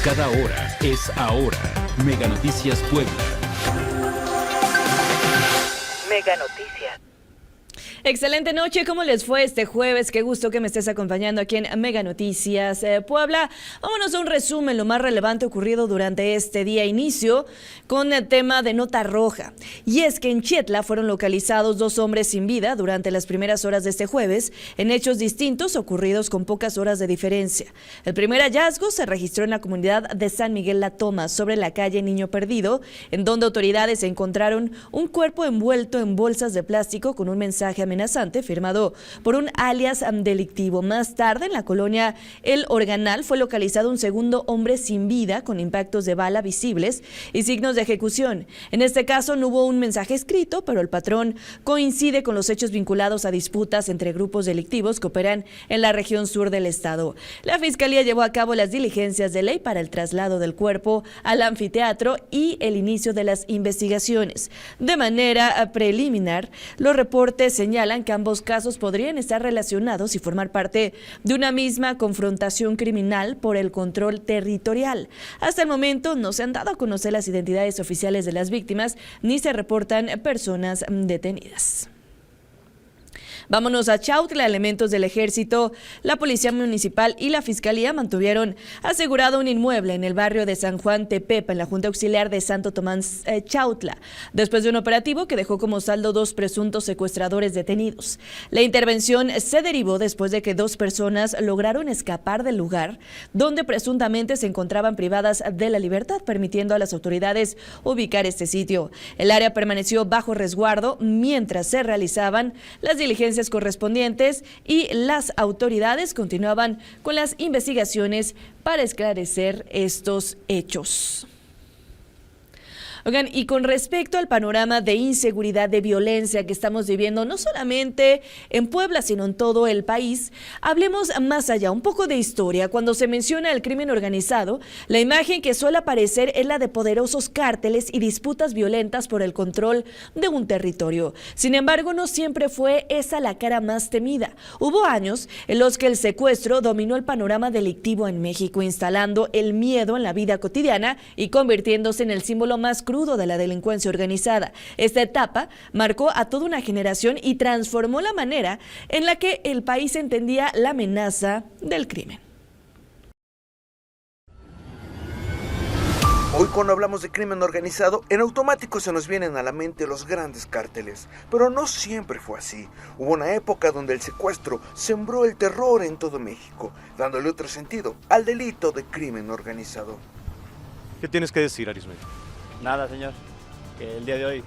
Cada hora es ahora. Mega Noticias Puebla. Mega Noticias. Excelente noche, ¿cómo les fue este jueves? Qué gusto que me estés acompañando aquí en Mega Noticias Puebla. Vámonos a un resumen, lo más relevante ocurrido durante este día. Inicio con el tema de nota roja. Y es que en Chietla fueron localizados 2 hombres sin vida durante las primeras horas de este jueves, en hechos distintos ocurridos con pocas horas de diferencia. El primer hallazgo se registró en la comunidad de San Miguel La Toma, sobre la calle Niño Perdido, en donde autoridades encontraron un cuerpo envuelto en bolsas de plástico con un mensaje amenazante firmado por un alias delictivo. Más tarde, en la colonia El Organal, fue localizado un segundo hombre sin vida con impactos de bala visibles y signos de ejecución. En este caso no hubo un mensaje escrito, pero el patrón coincide con los hechos vinculados a disputas entre grupos delictivos que operan en la región sur del estado. La Fiscalía llevó a cabo las diligencias de ley para el traslado del cuerpo al anfiteatro y el inicio de las investigaciones. De manera preliminar, los reportes señalan que ambos casos podrían estar relacionados y formar parte de una misma confrontación criminal por el control territorial. Hasta el momento no se han dado a conocer las identidades oficiales de las víctimas ni se reportan personas detenidas. Vámonos a Chautla. Elementos del Ejército, la Policía Municipal y la Fiscalía mantuvieron asegurado un inmueble en el barrio de San Juan Tepepa, en la Junta Auxiliar de Santo Tomás Chautla, después de un operativo que dejó como saldo 2 presuntos secuestradores detenidos. La intervención se derivó después de que 2 personas lograron escapar del lugar, donde presuntamente se encontraban privadas de la libertad, permitiendo a las autoridades ubicar este sitio. El área permaneció bajo resguardo mientras se realizaban las diligencias correspondientes y las autoridades continuaban con las investigaciones para esclarecer estos hechos. Oigan, y con respecto al panorama de inseguridad, de violencia que estamos viviendo, no solamente en Puebla, sino en todo el país, hablemos más allá, un poco de historia. Cuando se menciona el crimen organizado, la imagen que suele aparecer es la de poderosos cárteles y disputas violentas por el control de un territorio. Sin embargo, no siempre fue esa la cara más temida. Hubo años en los que el secuestro dominó el panorama delictivo en México, instalando el miedo en la vida cotidiana y convirtiéndose en el símbolo más crudo de la delincuencia organizada. Esta etapa marcó a toda una generación y transformó la manera en la que el país entendía la amenaza del crimen. Hoy, cuando hablamos de crimen organizado, en automático se nos vienen a la mente los grandes cárteles, pero no siempre fue así. Hubo una época donde el secuestro sembró el terror en todo México, dándole otro sentido al delito de crimen organizado. ¿Qué tienes que decir, Arismendi? Nada, señor. El día de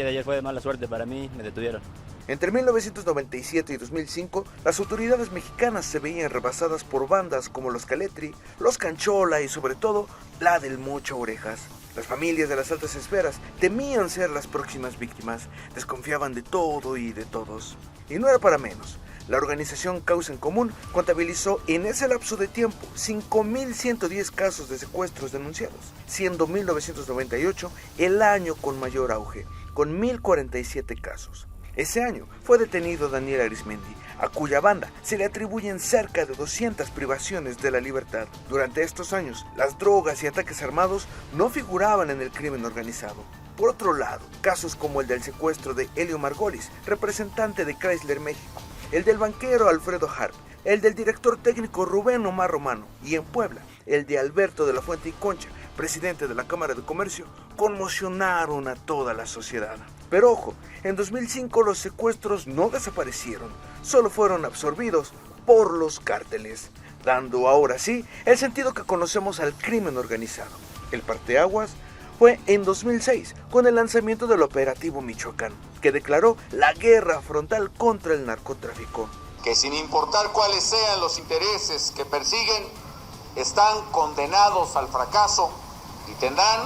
ayer fue de mala suerte para mí, me detuvieron. Entre 1997 y 2005, las autoridades mexicanas se veían rebasadas por bandas como los Caletri, los Canchola y sobre todo la del Mocho Orejas. Las familias de las altas esferas temían ser las próximas víctimas, desconfiaban de todo y de todos. Y no era para menos. La organización Causa en Común contabilizó en ese lapso de tiempo 5.110 casos de secuestros denunciados, siendo 1998 el año con mayor auge, con 1.047 casos. Ese año fue detenido Daniel Arismendi, a cuya banda se le atribuyen cerca de 200 privaciones de la libertad. Durante estos años, las drogas y ataques armados no figuraban en el crimen organizado. Por otro lado, casos como el del secuestro de Helio Margolis, representante de Chrysler México, el del banquero Alfredo Harp, el del director técnico Rubén Omar Romano y en Puebla, el de Alberto de la Fuente y Concha, presidente de la Cámara de Comercio, conmocionaron a toda la sociedad. Pero ojo, en 2005 los secuestros no desaparecieron, solo fueron absorbidos por los cárteles, dando ahora sí el sentido que conocemos al crimen organizado. El parteaguas fue en 2006 con el lanzamiento del Operativo Michoacán, que declaró la guerra frontal contra el narcotráfico. Que sin importar cuáles sean los intereses que persiguen, están condenados al fracaso y tendrán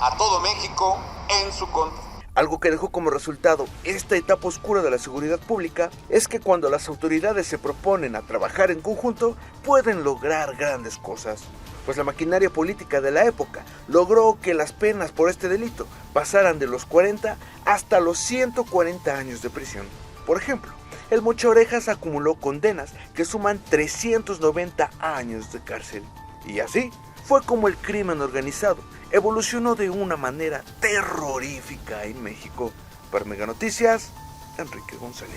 a todo México en su contra. Algo que dejó como resultado esta etapa oscura de la seguridad pública es que cuando las autoridades se proponen a trabajar en conjunto, pueden lograr grandes cosas. Pues la maquinaria política de la época logró que las penas por este delito pasaran de los 40 hasta los 140 años de prisión. Por ejemplo, el Mocho Orejas acumuló condenas que suman 390 años de cárcel. Y así fue como el crimen organizado evolucionó de una manera terrorífica en México. Para Mega Noticias, Enrique González.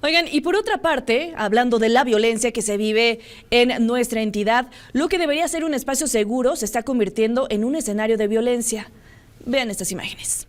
Oigan, y por otra parte, hablando de la violencia que se vive en nuestra entidad, lo que debería ser un espacio seguro se está convirtiendo en un escenario de violencia. Vean estas imágenes.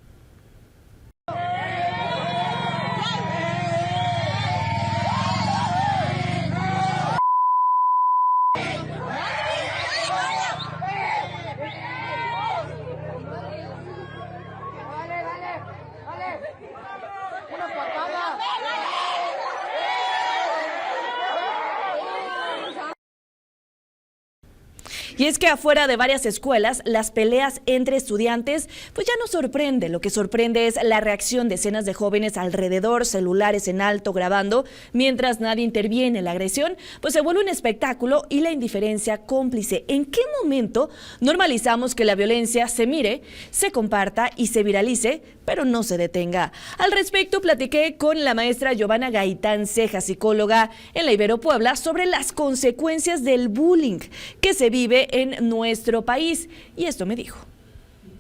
Y es que afuera de varias escuelas, las peleas entre estudiantes pues ya no sorprende. Lo que sorprende es la reacción de decenas de jóvenes alrededor, celulares en alto grabando, mientras nadie interviene. La agresión pues se vuelve un espectáculo y la indiferencia cómplice. ¿En qué momento normalizamos que la violencia se mire, se comparta y se viralice, pero no se detenga? Al respecto, platiqué con la maestra Giovanna Gaitán Ceja, psicóloga en la Ibero Puebla, sobre las consecuencias del bullying que se vive en nuestro país. Y esto me dijo.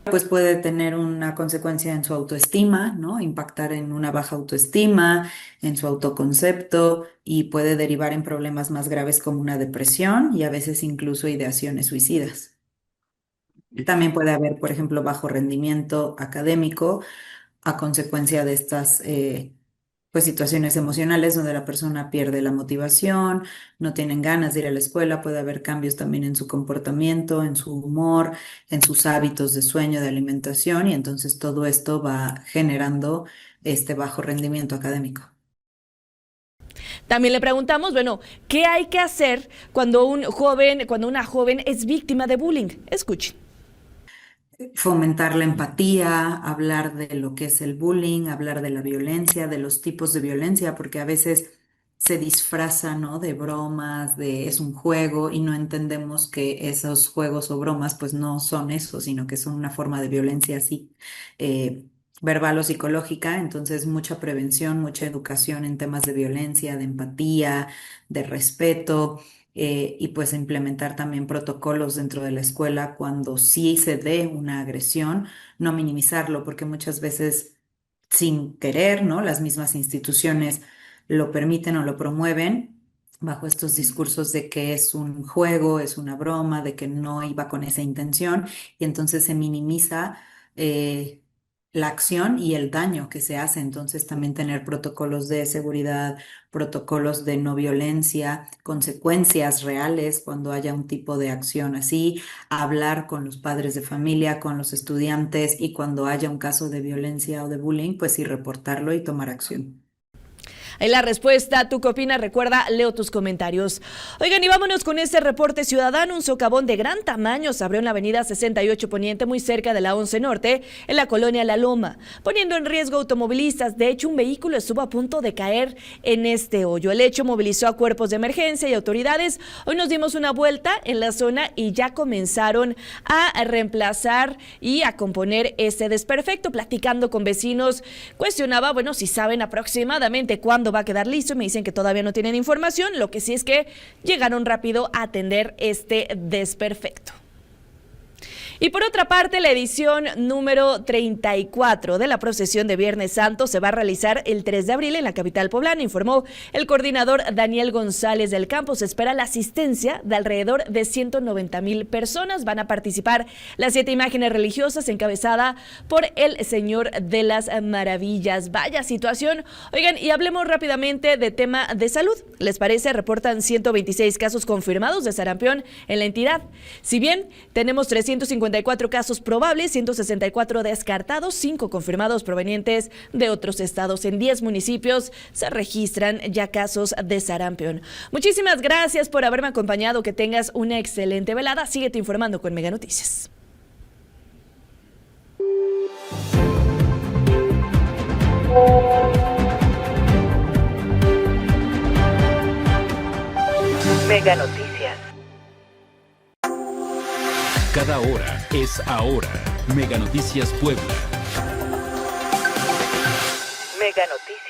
Pues puede tener una consecuencia en su autoestima, ¿no? Impactar en una baja autoestima, en su autoconcepto y puede derivar en problemas más graves como una depresión y a veces incluso ideaciones suicidas. También puede haber, por ejemplo, bajo rendimiento académico a consecuencia de estas pues situaciones emocionales donde la persona pierde la motivación, no tienen ganas de ir a la escuela, puede haber cambios también en su comportamiento, en su humor, en sus hábitos de sueño, de alimentación, y entonces todo esto va generando este bajo rendimiento académico. También le preguntamos, bueno, ¿qué hay que hacer cuando una joven es víctima de bullying? Escuchen. Fomentar la empatía, hablar de lo que es el bullying, hablar de la violencia, de los tipos de violencia, porque a veces se disfraza, ¿no? De bromas, es un juego y no entendemos que esos juegos o bromas pues no son eso, sino que son una forma de violencia así, verbal o psicológica. Entonces mucha prevención, mucha educación en temas de violencia, de empatía, de respeto. Y pues implementar también protocolos dentro de la escuela cuando sí se dé una agresión, no minimizarlo, porque muchas veces sin querer, ¿no? Las mismas instituciones lo permiten o lo promueven bajo estos discursos de que es un juego, es una broma, de que no iba con esa intención y entonces se minimiza la acción y el daño que se hace. Entonces también tener protocolos de seguridad, protocolos de no violencia, consecuencias reales cuando haya un tipo de acción así, hablar con los padres de familia, con los estudiantes y cuando haya un caso de violencia o de bullying, pues sí reportarlo y tomar acción. En la respuesta, ¿tú qué opinas? Recuerda, leo tus comentarios. Oigan, y vámonos con este reporte ciudadano. Un socavón de gran tamaño se abrió en la avenida 68 Poniente, muy cerca de la 11 Norte, en la colonia La Loma, poniendo en riesgo automovilistas. De hecho, un vehículo estuvo a punto de caer en este hoyo. El hecho movilizó a cuerpos de emergencia y autoridades. Hoy nos dimos una vuelta en la zona y ya comenzaron a reemplazar y a componer este desperfecto. Platicando con vecinos, cuestionaba, bueno, si saben aproximadamente cuándo va a quedar listo. Me dicen que todavía no tienen información. Lo que sí es que llegaron rápido a atender este desperfecto. Y por otra parte, la edición número 34 de la procesión de Viernes Santo se va a realizar el 3 de abril en la capital poblana, informó el coordinador Daniel González del Campo. Se espera la asistencia de alrededor de 190,000 personas. Van a participar las 7 imágenes religiosas encabezada por el Señor de las Maravillas. Vaya situación. Oigan, y hablemos rápidamente de tema de salud. ¿Les parece? Reportan 126 casos confirmados de sarampión en la entidad. Si bien tenemos 354 casos probables, 164 descartados, 5 confirmados provenientes de otros estados. En 10 municipios se registran ya casos de sarampión. Muchísimas gracias por haberme acompañado. Que tengas una excelente velada. Síguete informando con Mega Noticias. Mega Noticias. Cada hora es ahora. Mega Noticias Puebla. Mega Noticias.